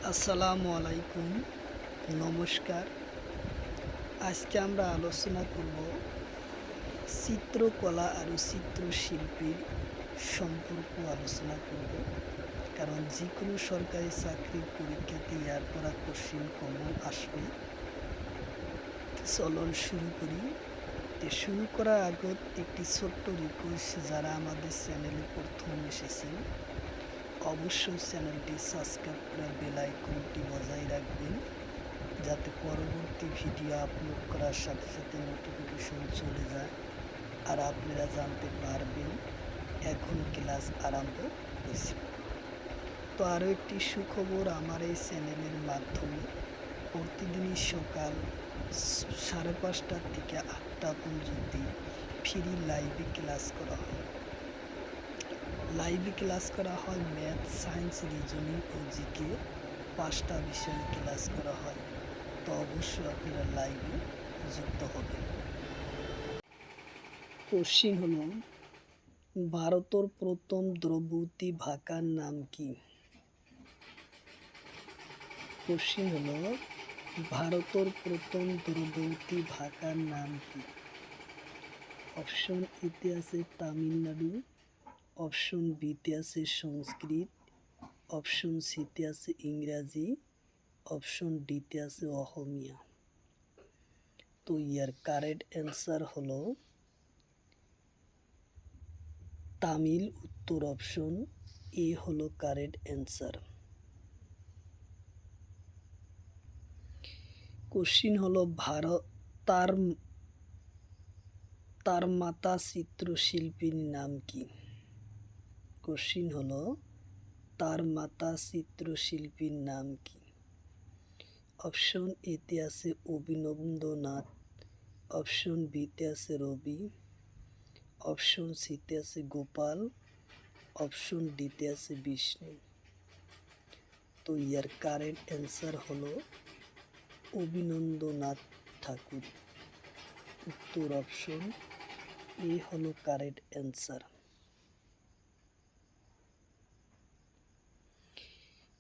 আসসালামু আলাইকুম, নমস্কার। আজকে আমরা আলোচনা করব চিত্রকলা আর চিত্রশিল্পীর সম্পর্ক আলোচনা করব। কারণ যে কোনো সরকারি চাকরির পরীক্ষাতে ইয়ার পড়া কোশ্চিন কমন আসবে। চলন শুরু করি। শুরু করার আগত একটি ছোট্ট রিকোয়েস্ট, যারা আমাদের চ্যানেলে প্রথম এসেছেন অবশ্যই চ্যানেলটি সাবস্ক্রাইব করে বেল আইকনটি বজায় রাখবেন, যাতে পরবর্তী ভিডিও আপলোড করার সাথে সাথে নোটিফিকেশন চলে যায় আর আপনারা জানতে পারবেন এখন ক্লাস আরম্ভ হয়েছে। তো আরও একটি সুখবর, আমার এই চ্যানেলের মাধ্যমে প্রতিদিনই সকাল 5:30 থেকে 8টা পর্যন্ত ফ্রি লাইভে ক্লাস করা হয়। ম্যাথ, সায়েন্স, রিজনিং ও জিকে 5টা বিষয়ে ক্লাস করা হয়। তো অবশ্যই আপনারা লাইভে যুক্ত হবেন। কোশ্চিন হলো, ভারতের প্রথম দ্রৌপদী ভাষার নাম কি? কোশ্চিন হলো, ভারতের প্রথম দ্রৌপদী ভাষার নাম কি? অপশন এতে আছে তামিলনাড়ু, অপশন বিতে আছে সংস্কৃত, অপশন সিতে আছে ইংরাজি, অপশন ডিতে আছে অসমীয়া। তো ইয়ার কারেক্ট অ্যান্সার হলো তামিল। উত্তর অপশন এ হলো কারেক্ট অ্যান্সার। কোশ্চিন হলো, ভারত তার মাতা চিত্রশিল্পীর নাম কি? কোশ্চিন হলো, তার মাতা চিত্রশিল্পীর নাম কি? অপশন এতে আছে অভিনন্দনাথ, অপশন বিতে আছে রবি, অপশন সিতে আছে গোপাল, অপশন ডিতে আছে বিষ্ণু। তো ইয়ার কারেক্ট অ্যান্সার হলো অভিনন্দনাথ ঠাকুর। উত্তর অপশন এ হলো কারেক্ট অ্যান্সার।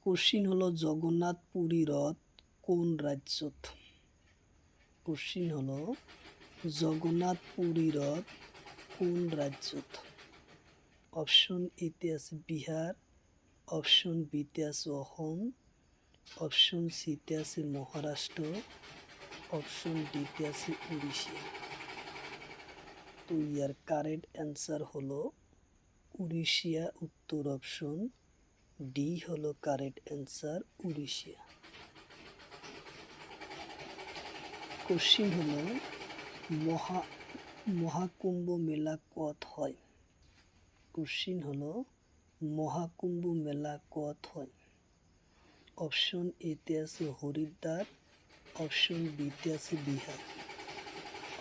কোশ্চিন হলো, জগন্নাথ পুরী রথ কোন রাজ্যত? কোশ্চিন হলো, জগন্নাথ পুরী রথ কোন রাজ্যত? অপশন এতে আছে বিহার, অপশন বিতে আছে অসম, অপশন সিতে আছে মহারাষ্ট্র, অপশন ডিতে আছে উড়িষ্যা। তো ইয়ার কারেক্ট অ্যান্সার হলো উড়িষ্যা। উত্তর অপশন ডি হলো কারেক্ট অ্যান্সার, উড়িষ্যা। কোশ্চিন হলো, মহাকুম্ভ মেলা কত হয়? কোশ্চিন হলো, মহাকুম্ভ মেলা কত হয়? অপশন এতে আছে হরিদ্বার, অপশন বিতে আছে বিহার,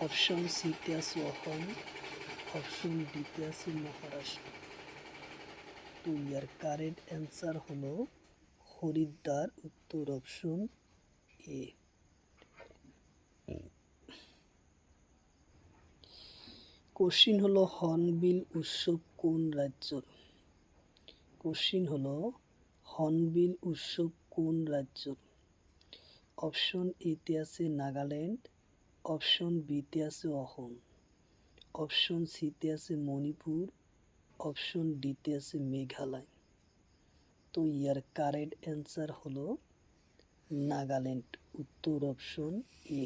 অপশন সিতে আছে অসম, অপশন ডিতে আছে মহারাষ্ট্র। তো ইয়ার কারেক্ট অ্যান্সার হলো হরিদ্বার। উত্তর অপশন এ। কোশ্চিন হলো, হর্নবিল উৎসব কোন রাজ্যর? কোশ্চিন হলো, হর্নবিল উৎসব কোন রাজ্যর? অপশন এতে আছে নাগাল্যান্ড, অপশন বিতে আছে অসম, অপশন সিতে আছে মণিপুর, অপশন ডিতে আছে মেঘালয়। তো ইয়ার কারেক্ট অ্যান্সার হলো নাগাল্যান্ড। উত্তর অপশন এ।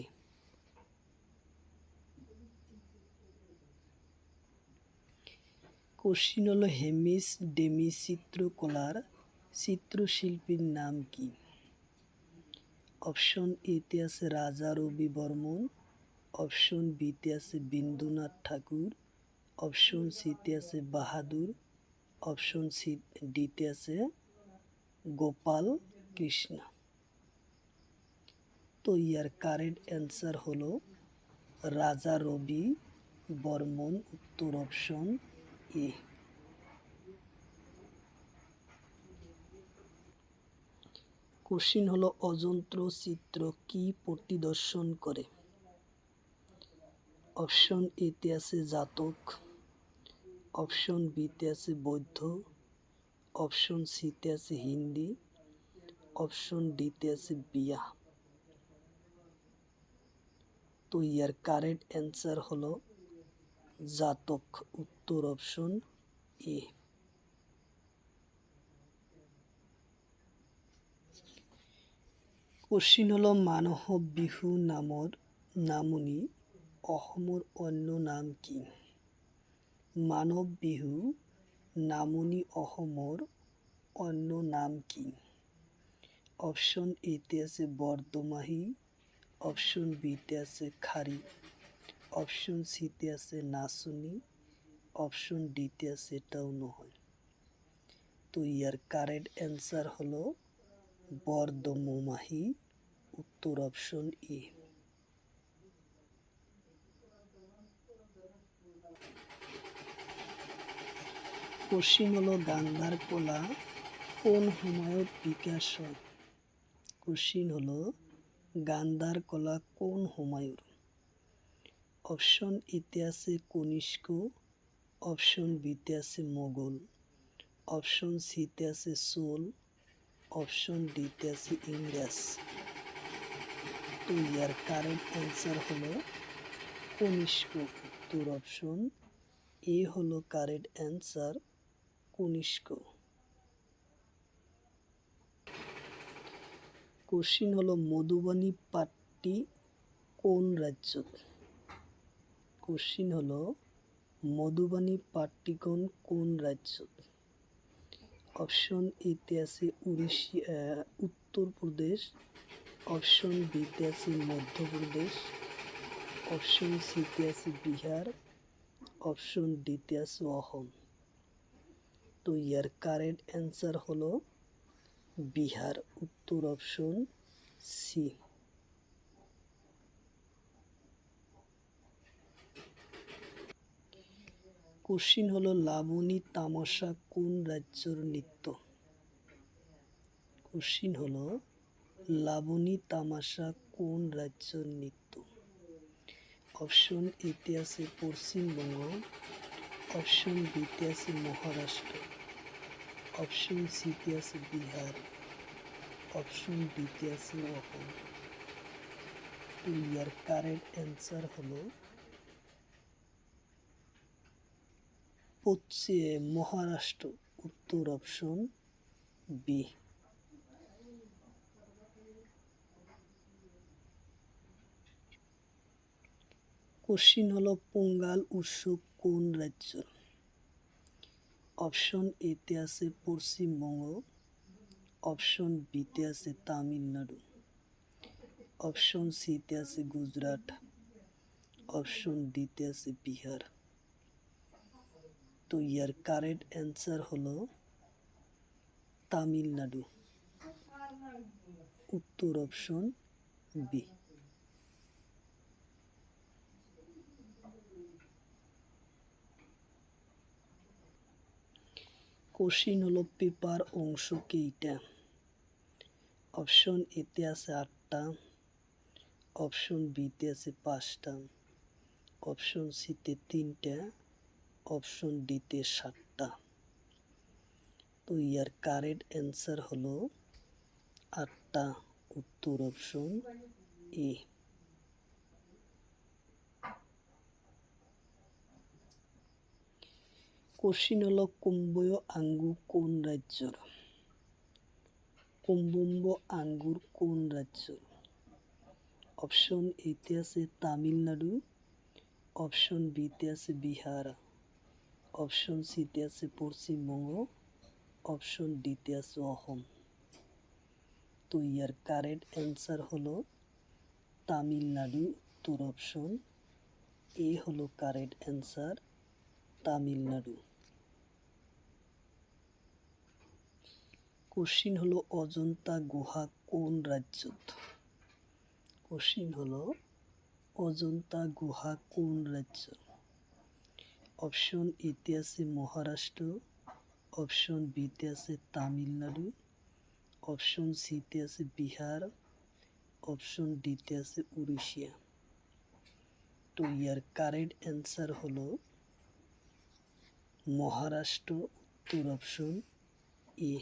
কোশ্চিন হলো, হেমিস ডেমি চিত্রকলার চিত্রশিল্পীর নাম কি? অপশন এতে আছে রাজা রবি বর্মন, অপশন বিতে আছে বিন্দুনাথ ঠাকুর, অপশন সিতে আছে বাহাদুর, অপশন ডিতে আছে গোপাল কৃষ্ণ। তো ইয়ার কারেক্ট অ্যান্সার হলো রাজা রবি বর্মন। উত্তর অপশন এ। কোশ্চিন হলো, অজন্ত্র চিত্র কি পরিদর্শন করে? অপশন এতে আছে জাতক, অপশন বিতে আছে বৌদ্ধ, অপশন সিতে আছে হিন্দি, অপশন ডিতে আছে বিয়া। তো ইয়ার কারেক্ট অ্যান্সার হলো জাতক, উত্তর অপশন এ। কোশ্চিন হলো মানৱ বিহু নামনি অসমৰ অন্য নাম কি? মানৱ বিহু নামনি অসমৰ অন্য নাম কি? অপশন এতে আছে বৰদমাহী, অপশন বিতে আছে খাৰী, অপশন সিতে আছে নাচনি, অপশন ডিতে আছে এটাও নহয়। তো ইয়ার কারেক্ট অ্যান্সার হলো বরদমমাহী, উত্তর অপশন এ। কোশ্চিন হলো গান্ধার কলা কোন হুমায়ুন বিকাশ হয়? কোশ্চিন হলো গান্ধার কলা কোন হুমায়ুন? অপশন এতে আছে কনিষ্ক, অপশন বিতে আছে মোগল, অপশন সিতে আছে চোল, অপশন ডিতে আছে ইংরেজ। তো ইয়ার কারেক্ট অ্যান্সার হলো কনিষ্ক, উত্তর অপশন এ হলো কারেক্ট অ্যান্সার, কনিষ্ক। কোশ্চিন হলো মধুবানী পাট্টি কোন রাজ্যত? কোশ্চিন হলো মধুবানী পাট্টিগণ কোন রাজ্যত? অপশন এতে আছে উত্তরপ্রদেশ, অপশন বিতে আছে মধ্যপ্রদেশ, অপশন সিতে আছে বিহার, অপশন ডিতে আছে অসম। তো ইয়ার কারেক্ট অ্যান্সার হলো বিহার, উত্তর অপশন সি। কোশ্চিন হলো লাবণী তামাশা কোন রাজ্যের নৃত্য? কোশ্চিন হলো লাবণী তামাশা কোন রাজ্যের নৃত্য? অপশন এতে আছে পশ্চিমবঙ্গ, অপশন বিতে আছে মহারাষ্ট্র, অপশন সিতে আছে বিহার, অপশন ডিতে আছে অসম। তো ইয়ার কারেক্ট অ্যান্সার হলো মহারাষ্ট্র, উত্তর অপশন বি। কোশ্চিন হলো পোঙ্গাল উৎসব কোন রাজ্যের? অপশন এতে আছে পশ্চিমবঙ্গ, অপশন বিতে আছে তামিলনাড়ু, অপশন সিতে আছে গুজরাট, অপশন ডিতে আছে বিহার। তো ইয়ার কারেক্ট অ্যান্সার হলো তামিলনাড়ু, উত্তর অপশন বি। কোশ্চিন হলো পেপার অংশ কেইটা? অপশন এতে আছে 8টা, অপশন বিতে আছে 5টা, অপশন সিতে 3টা, অপশন ডিতে 7টা। তো ইয়ার কারেক্ট অ্যান্সার হলো 8টা, উত্তর অপশন এ। কোশ্চিন হলো কুম্বয় আঙ্গুর কোন রাজ্যের? কুম্বম্ব আঙ্গুর কোন রাজ্যের? অপশন এতে আছে তামিলনাড়ু, অপশন বিতে আছে বিহার, অপশন সিতে আছে পশ্চিমবঙ্গ, অপশন ডিতে আছে অসম। তো ইয়ার কারেক্ট অ্যান্সার হলো তামিলনাড়ু, উত্তর অপশন এ হলো কারেক্ট অ্যান্সার, তামিলনাড়ু। কোশ্চিন হলো অজন্তা গুহা কোন রাজ্যত? কোশ্চিন হলো অজন্তা গুহা কোন রাজ্য? অপশন এতে আছে মহারাষ্ট্র, অপশন বিতে আছে তামিলনাড়ু, অপশন সিতে আছে বিহার, অপশন ডিতে আছে উড়িষ্যা। তো ইয়ার কারেক্ট অ্যান্সার হলো মহারাষ্ট্র, উত্তর অপশন এ।